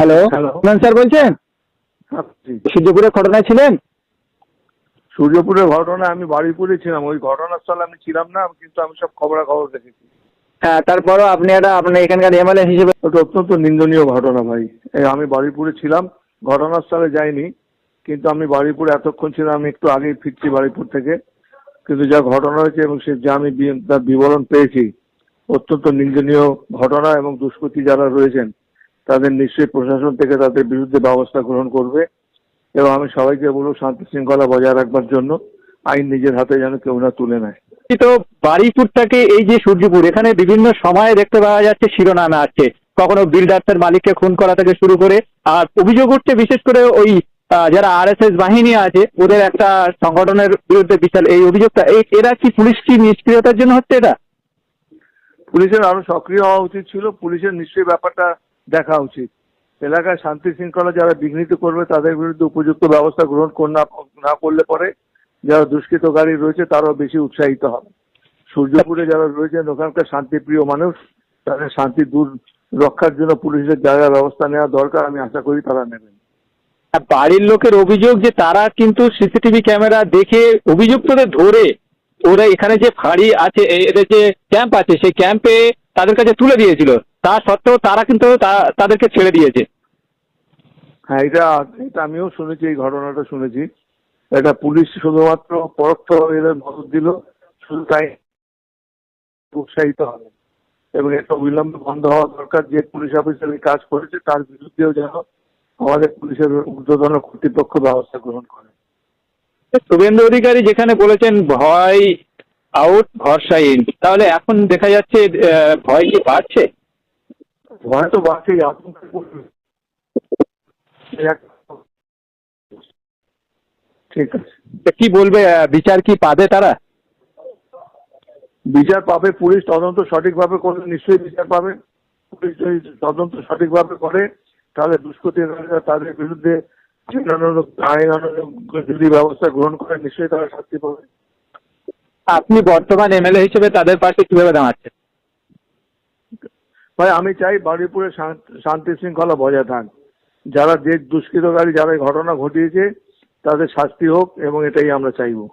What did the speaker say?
Hello, hello. Sir বলছেন? জি। সূর্যপুরের ঘটনায় ছিলেন? সূর্যপুরের ঘটনা আমি বারুইপুরে ছিলাম, ওই ঘটনাস্থলে আমি ছিলাম না, কিন্তু আমি সব খবরাখবর দেখেছি। হ্যাঁ, তারপরও আপনি আপনার এখানকার এমএলএ হিসেবে। ওটা অত্যন্ত নিন্দনীয় ঘটনা ভাই। আমি বারুইপুরে ছিলাম, ঘটনাস্থলে যাইনি, কিন্তু আমি বারুইপুরে এতক্ষণ ছিলাম, আমি একটু আগেই ফিরছি বারুইপুর থেকে। কিন্তু যা ঘটনা হয়েছে এবং সে যা আমি তার বিবরণ পেয়েছি, অত্যন্ত নিন্দনীয় ঘটনা, এবং দুষ্কৃতী যারা রয়েছেন তাদের নিশ্চয়ই প্রশাসন থেকে তাদের বিরুদ্ধে ব্যবস্থা গ্রহণ করবে। এবং আমি সবাইকে বলবো শান্তি শৃঙ্খলা বজায় রাখবার জন্য, আইন নিজের হাতে যেন কেউ না তুলে নেয়। তো বারুইপুর থেকে এই যে সূর্যপুর, এখানে বিভিন্ন সময়ে দেখতে পাওয়া যাচ্ছে শিরোনামে আছে, কখনো বিল্ডার্সের মালিককে খুন করা থেকে শুরু করে। আর অভিযোগ উঠছে বিশেষ করে ওই যারা আরএসএস বাহিনী আছে ওদের একটা সংগঠনের বিরুদ্ধে বিশাল এই অভিযোগটা। এরা কি পুলিশ কি নিষ্ক্রিয়তার জন্য হচ্ছে এটা? পুলিশের আরো সক্রিয় হওয়া উচিত ছিল, পুলিশের নিশ্চয়ই ব্যাপারটা দেখা উচিত। এলাকায় শান্তি শৃঙ্খলা যারা বিঘ্নিত করবে তাদের বিরুদ্ধে উপযুক্ত ব্যবস্থা গ্রহণ না করলে পরে যারা দুষ্কৃতকারী রয়েছে তারাও বেশি উৎসাহিত হবে। সূর্যপুরে যারা রয়েছেন ওখানকার শান্তিপ্রিয় মানুষ, তাদের শান্তি দূর রক্ষার জন্য পুলিশের যা ব্যবস্থা নেওয়া দরকার আমি আশা করি তারা নেবেন। বাড়ির লোকের অভিযোগ যে তারা কিন্তু সিসিটিভি ক্যামেরা দেখে অভিযুক্তদের ধরে ওরা এখানে যে ফাঁড়ি আছে, এদের যে ক্যাম্প আছে সেই ক্যাম্পে তাদের কাছে তুলে দিয়েছিল। তা সত্ত্বেও তারা কিন্তু তাদেরকে ছেড়ে দিয়েছে। হ্যাঁ, এটা এটা আমিও শুনেছি, এই ঘটনাটা শুনেছি। এটা পুলিশ শুধুমাত্র পরোক্ষভাবে এদের মদত দিল, শুধু তাই উৎসাহিত হবে। এবং এটা অবিলম্বে বন্ধ হওয়া দরকার। যে পুলিশ অফিসার এই কাজ করেছে তার বিরুদ্ধেও যেন আমাদের পুলিশের ঊর্ধ্বতন কর্তৃপক্ষ ব্যবস্থা গ্রহণ করে। শুভেন্দু অধিকারী যেখানে বলেছেন ভয় আউট ভরসা ইন, তাহলে এখন দেখা যাচ্ছে ভয় কি বাড়ছে? ভয় তো বাড়ছেই, আতঙ্কে পড়বে। ঠিক আছে, কি বলবে, বিচার কি পাবে তারা? বিচার পাবে। পুলিশ তদন্ত সঠিকভাবে করলে নিশ্চয়ই বিচার পাবে। পুলিশ যদি তদন্ত সঠিকভাবে করে তাহলে দুষ্কৃতীরা তাদের বিরুদ্ধে আইনানুগ যদি ব্যবস্থা গ্রহণ করে নিশ্চয়ই তারা শাস্তি পাবে। আপনি বর্তমান এমএলএ হিসেবে তাদের পাশে কিভাবে দাঁড়াচ্ছেন? ভাই, আমি চাই বারুইপুরে শান্তি শৃঙ্খলা বজায় থাক। যারা যে দুষ্কৃতকারী যারা এই ঘটনা ঘটিয়েছে তাদের শাস্তি হোক, এবং এটাই আমরা চাইবো।